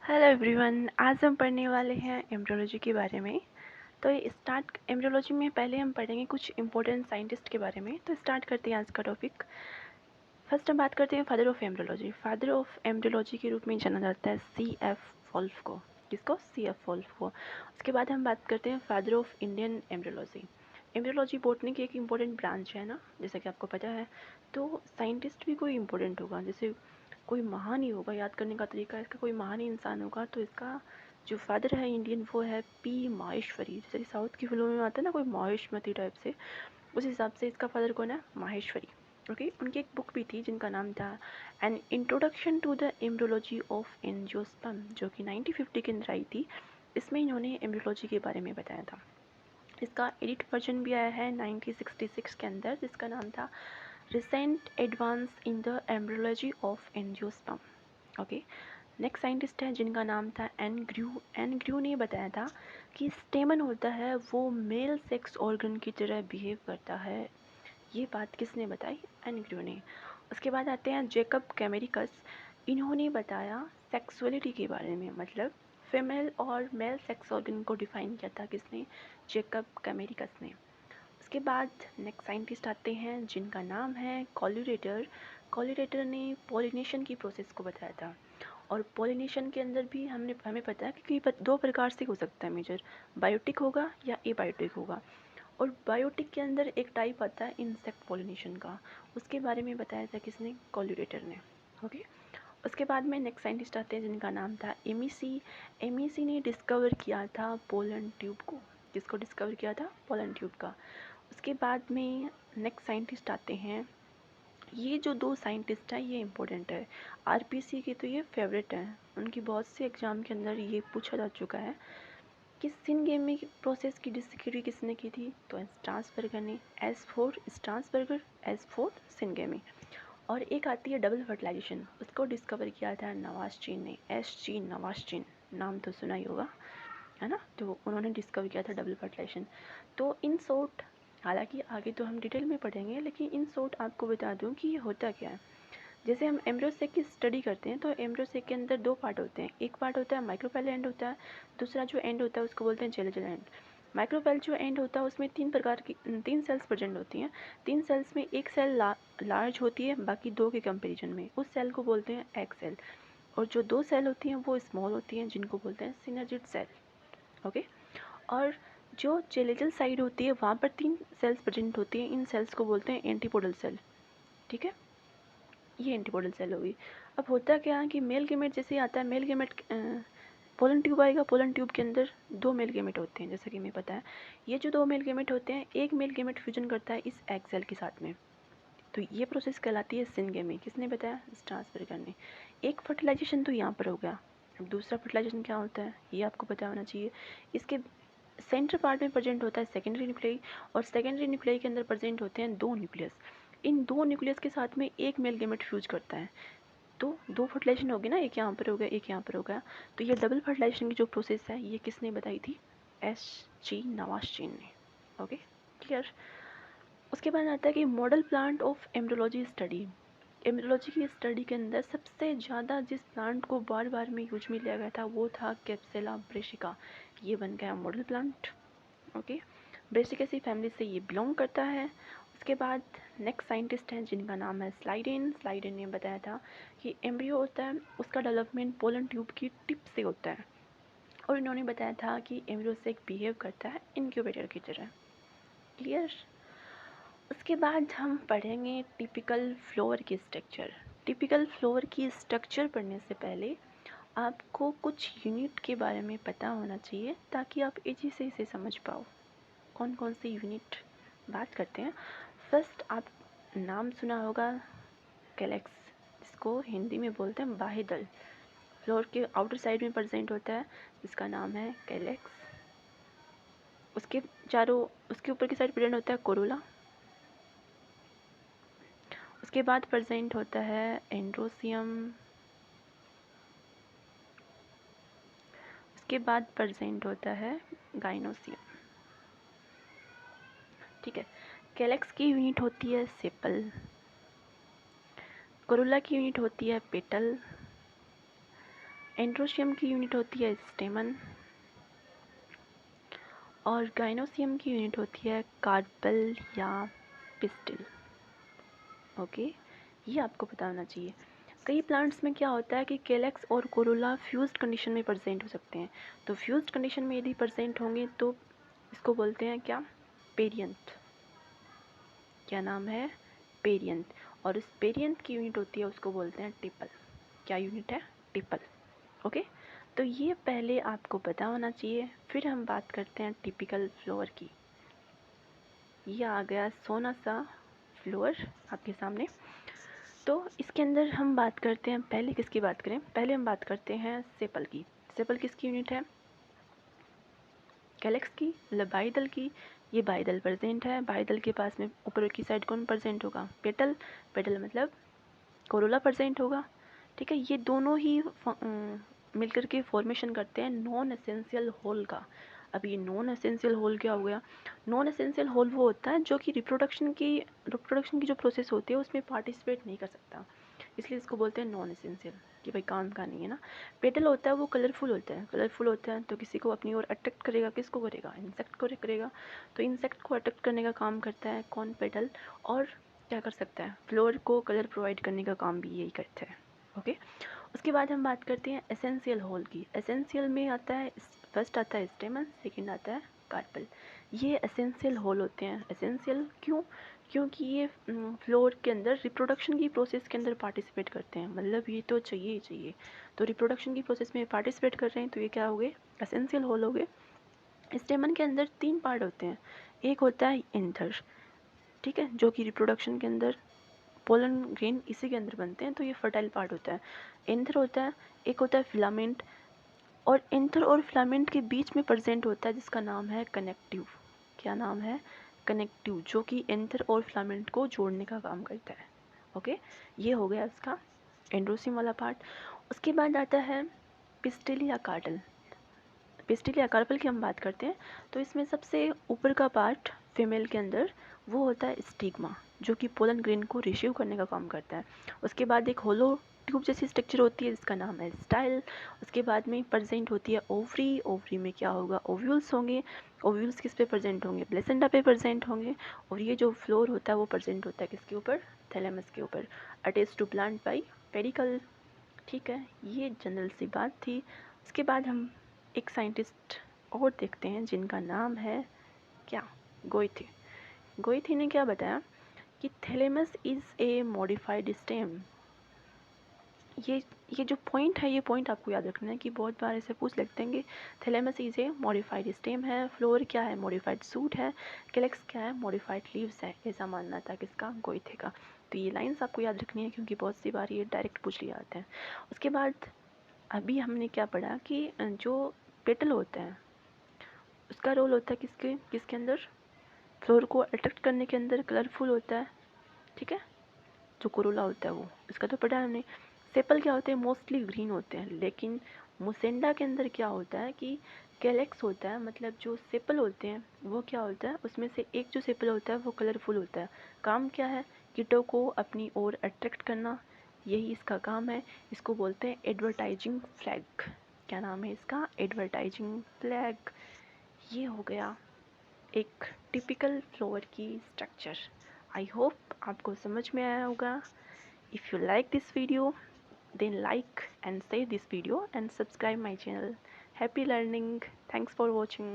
Hello everyone, आज हम पढ़ने वाले हैं एम्ब्रियोलॉजी के बारे में। तो ये स्टार्ट एम्ब्रियोलॉजी में पहले हम पढ़ेंगे कुछ इंपॉर्टेंट साइंटिस्ट के बारे में। तो स्टार्ट करते हैं आज का टॉपिक। फर्स्ट हम बात करते हैं father of embryology. Father of embryology के रूप में जाना जाता है C.F. वोल्फ को। किसको? C.F. वोल्फ को। उसके बाद हम बात करते हैं father of Indian embryology. Embryology botany की एक इम्पोर्टेंट ब्रांच है ना, जैसा कि आपको पता है। तो साइंटिस्ट भी कोई इम्पोर्टेंट होगा, जैसे कोई महान ही होगा, याद करने का तरीका इसका कोई महान ही इंसान होगा। तो इसका जो फादर है इंडियन वो है P. माहेश्वरी। जैसे कि साउथ की फिल्मों में आता है ना कोई माहेश्वरी टाइप से, उस हिसाब से इसका फादर कौन है? माहेश्वरी। ओके। उनकी एक बुक भी थी जिनका नाम था an introduction to the embryology of angiosperm, जो कि 1950 के अंदर आई थी। इसमें इन्होंने एम्ब्रियोलॉजी के बारे में बताया था। इसका एडिट वर्जन भी आया है 1966 के अंदर, जिसका नाम था recent advance in the embryology of angiosperm. Okay. Next scientist है जिनका नाम था एन ग्रू। एन ग्रू ने बताया था कि स्टेमन होता है वो मेल सेक्स ऑर्गन की तरह बिहेव करता है। ये बात किसने बताई? एन ग्रू ने। उसके बाद आते हैं जेकब कैमेरिकस। इन्होंने बताया सेक्सुअलिटी के बारे में, मतलब फीमेल और मेल सेक्स ऑर्गन को डिफाइन किया था। किसने? जेकब कैमेरिकस ने। उसके बाद नेक्स्ट साइंटिस्ट आते हैं जिनका नाम है कोल्यूरेटर। कोल्यूरेटर ने पॉलिनेशन की प्रोसेस को बताया था। और पॉलिनेशन के अंदर भी हमें पता है कि दो प्रकार से हो सकता है मेजर, बायोटिक होगा या एबायोटिक होगा। और बायोटिक के अंदर एक टाइप आता है इंसेक्ट पॉलिनेशन का, उसके बारे में बताया था किसने? कोल्यूरेटर ने। ओके। उसके बाद में नेक्स्ट साइंटिस्ट आते हैं जिनका नाम था एमीसी। एमीसी ने डिस्कवर किया था पोलन ट्यूब को। किसको डिस्कवर किया था? पोलन ट्यूब का। उसके बाद में नेक्स्ट साइंटिस्ट आते हैं, ये जो दो साइंटिस्ट हैं ये इम्पोर्टेंट है। आरपीसी के तो ये फेवरेट हैं, उनकी बहुत से एग्जाम के अंदर ये पूछा जा चुका है कि सिनगेमी प्रोसेस की डिस्कवरी किसने की थी? तो स्ट्रासबर्गर ने। S four Strasburger, S four syngamy. और एक आती है डबल फर्टिलाइजेशन, उसको डिस्कवर किया था नवाज़ ने। S.G. नवाज़, नाम तो सुना ही होगा, है ना। तो उन्होंने डिस्कवर किया था डबल फर्टिलाइजेशन। तो इन शॉर्ट, हालांकि आगे तो हम डिटेल में पढ़ेंगे, लेकिन इन शॉर्ट आपको बता दूं कि ये होता क्या है। जैसे हम एम्ब्रियोसेक की स्टडी करते हैं तो एम्ब्रियोसेक के अंदर दो पार्ट होते हैं। एक पार्ट होता है माइक्रोपेल एंड होता है, दूसरा जो एंड होता है उसको बोलते हैं जेलेजल एंड। माइक्रोपेल जो एंड होता है उसमें तीन सेल्स प्रेजेंट होती हैं। तीन सेल्स में एक सेल लार्ज होती है बाकी दो के कंपेरिजन में, उस सेल को बोलते हैं एग सेल। और जो दो सेल होती हैं वो स्मॉल होती हैं जिनको बोलते हैं सिनर्जिड सेल। ओके। और जो जेलेजल साइड होती है वहाँ पर तीन सेल्स प्रेजेंट होती हैं, इन सेल्स को बोलते हैं एंटीपोडल सेल। ठीक है, ये एंटीपोडल सेल होगी। अब होता क्या है कि मेल गेमेट जैसे आता है, मेल गेमेट पोलन ट्यूब आएगा, पोलन ट्यूब के अंदर दो मेल गेमेट होते हैं, जैसा कि हमें पता है। ये जो दो मेल गेमेट होते हैं, एक मेल गेमेट फ्यूजन करता है इस एग सेल के साथ में, तो ये प्रोसेस कहलाती है सिनगेमी। किसने बताया? स्ट्रासबर्गर ने। एक फर्टिलाइजेशन तो यहाँ पर हो गया। अब दूसरा फर्टिलाइजेशन क्या होता है ये आपको पता होना चाहिए। इसके सेंटर पार्ट में प्रेजेंट होता है सेकेंडरी न्यूक्लियाई, और सेकेंडरी न्यूक्लियाई के अंदर प्रेजेंट होते हैं दो न्यूक्लियस। इन दो न्यूक्लियस के साथ में एक मेल गेमेट फ्यूज करता है, तो दो फर्टिलाइजेशन होगी ना, एक यहाँ पर हो गया एक यहाँ पर हो गया। तो ये डबल फर्टिलाइजेशन की जो प्रोसेस है ये किसने बताई थी? S.G. नवाज़ ने। Okay, clear. उसके बाद आता है कि model plant of embryology study. Embryology की स्टडी के अंदर सबसे ज़्यादा जिस प्लांट को बार बार में यूज में लिया गया था वो था कैप्सुला ब्रेसिका। ये बन गया model plant. Okay, Brassicaceae family से ये बिलोंग करता है। उसके बाद नेक्स्ट साइंटिस्ट हैं जिनका नाम है स्लाइडेन। स्लाइडेन ने बताया था कि एम्ब्रियो होता है उसका डेवलपमेंट पोलन ट्यूब की टिप से होता है, और इन्होंने बताया था कि एम्ब्रियो से एक बिहेव करता है इनक्यूबेटर की तरह। क्लियर। उसके बाद हम पढ़ेंगे टिपिकल फ्लोर की स्ट्रक्चर। टिपिकल फ्लोर की स्ट्रक्चर पढ़ने से पहले आपको कुछ यूनिट के बारे में पता होना चाहिए ताकि आप इजी से इसे समझ पाओ। कौन कौन से यूनिट बात करते हैं? फर्स्ट, आप नाम सुना होगा कैलेक्स, जिसको हिंदी में बोलते हैं बाह्य दल। फ्लोर के आउटर साइड में प्रेजेंट होता है, जिसका नाम है कैलेक्स। उसके उसके ऊपर की साइड प्रेजेंट होता है कोरोला। उसके बाद प्रेजेंट होता है एंड्रोसियम। उसके बाद प्रेजेंट होता है गाइनोसियम। ठीक है। कैलेक्स की यूनिट होती है सेपल, कोरोला की यूनिट होती है पेटल, एंड्रोशियम की यूनिट होती है स्टेमन और गाइनोसियम की यूनिट होती है कार्पल या पिस्टिल। ओके, ये आपको पता होना चाहिए। कई प्लांट्स में क्या होता है कि कैलेक्स और कोरोला फ्यूज्ड कंडीशन में प्रेजेंट हो सकते हैं। तो फ्यूज्ड कंडीशन में यदि प्रेजेंट होंगे तो इसको बोलते हैं क्या, पेरियंथ। क्या नाम है, पेरियंथ। और इस पेरियंथ की यूनिट होती है, उसको बोलते हैं टिपल। क्या यूनिट है, टिपल। ओके, तो ये पहले आपको पता होना चाहिए। फिर हम बात करते हैं टिपिकल फ्लोर की। ये आ गया सोना सा फ्लोर आपके सामने। तो इसके अंदर हम बात करते हैं, पहले किसकी बात करें, पहले हम बात करते हैं सेपल की। सेपल किसकी यूनिट है, कैलेक्स की, मतलब बाईदल की। ये बाईदल प्रेजेंट है। बाईदल के पास में ऊपर की साइड कौन प्रेजेंट होगा, पेटल। पेटल मतलब कोरोला प्रेजेंट होगा। ठीक है, ये दोनों ही मिलकर के फॉर्मेशन करते हैं नॉन एसेंशियल होल का। अब ये नॉन एसेंशियल होल क्या हो गया, नॉन एसेंशियल होल वो होता है जो कि रिप्रोडक्शन की जो प्रोसेस होती है उसमें पार्टिसिपेट नहीं कर सकता, इसलिए इसको बोलते हैं नॉन एसेंशियल, कि भाई काम का नहीं है ना। पेटल होता है वो कलरफुल होता है, कलरफुल होता है तो किसी को अपनी ओर अट्रैक्ट करेगा, किसको करेगा, इंसेक्ट को करेगा। तो इंसेक्ट को अट्रैक्ट करने का काम करता है कौन, पेटल। और क्या कर सकता है, फ्लोर को कलर प्रोवाइड करने का काम भी यही करता है। ओके, उसके बाद हम बात करते हैं एसेंशियल होल की। एसेंशियल में आता है, फर्स्ट आता है स्टेमन, सेकंड आता है कार्पल। ये एसेंशियल होल होते हैं। एसेंशियल क्यों, क्योंकि ये फ्लोर के अंदर रिप्रोडक्शन की प्रोसेस के अंदर पार्टिसिपेट करते हैं, मतलब ये तो चाहिए ही चाहिए। तो रिप्रोडक्शन की प्रोसेस में पार्टिसिपेट कर रहे हैं तो ये क्या हो गए, एसेंशियल होल हो गए। स्टेमन के अंदर 3 पार्ट होते हैं। एक होता है एंथर, ठीक है, जो कि रिप्रोडक्शन के अंदर पोलन ग्रेन इसी के अंदर बनते हैं, तो ये फर्टाइल पार्ट होता है। एंथर होता है, एक होता है फिलामेंट, और एंथर और फिलामेंट के बीच में प्रेजेंट होता है जिसका नाम है कनेक्टिव। क्या नाम है, कनेक्टिव, जो कि एंथर और फिलामेंट को जोड़ने का काम करता है। ओके, ये हो गया इसका एंड्रोसियम वाला पार्ट। उसके बाद आता है पिस्टिल या कार्टल। पिस्टिल या कार्पल की हम बात करते हैं तो इसमें सबसे ऊपर का पार्ट फीमेल के अंदर वो होता है स्टिग्मा, जो कि पोलन ग्रेन को रिसीव करने का काम करता है। उसके बाद एक होलो ट्यूब जैसी स्ट्रक्चर होती है जिसका नाम है स्टाइल। उसके बाद में प्रेजेंट होती है ओवरी। ओवरी में क्या होगा, ओव्यूल्स होंगे। ओव्यूल्स किस पे प्रेजेंट होंगे, प्लेसेंटा पे प्रेजेंट होंगे। और ये जो फ्लोर होता है वो प्रेजेंट होता है किसके ऊपर, थैलेमस के ऊपर, attach to plant by pedicel. ठीक है, ये जनरल सी बात थी। उसके बाद हम एक साइंटिस्ट और देखते हैं जिनका नाम है क्या, गोइथे। गोइथे ने क्या बताया कि thalamus is a modified stem. ये जो पॉइंट है, ये पॉइंट आपको याद रखना है कि बहुत बार ऐसे पूछ लेते हैं कि thalamus is a modified stem है, फ्लोर क्या है, मॉडिफाइड सूट है, कैलेक्स क्या है, मॉडिफाइड लीव्स है। ऐसा मानना था किसका, गोइथे का। तो ये लाइन्स आपको याद रखनी है क्योंकि बहुत सी बार ये डायरेक्ट पूछ लिया जाते हैं। उसके बाद अभी हमने क्या पढ़ा कि जो पेटल होता है उसका रोल होता है किसके किसके अंदर, फ्लोर को अट्रैक्ट करने के अंदर, कलरफुल होता है। ठीक है, जो कोरोला होता है वो, इसका तो पढ़ा है हमने। सेपल क्या होते हैं, मोस्टली ग्रीन होते हैं। लेकिन मुसेंडा के अंदर क्या होता है कि कैलेक्स होता है, मतलब जो सेपल होते हैं वो क्या होता है, उसमें से एक जो सेपल होता है वो कलरफुल होता है। काम क्या है, कीटों को अपनी ओर अट्रैक्ट करना, यही इसका काम है। इसको बोलते हैं एडवर्टाइजिंग फ्लैग। क्या नाम है इसका, एडवर्टाइजिंग फ्लैग। ये हो गया एक टिपिकल फ्लोर की स्ट्रक्चर। आई होप आपको समझ में आया होगा। If you like this video then like and share this video and subscribe my channel. Happy learning. Thanks for watching.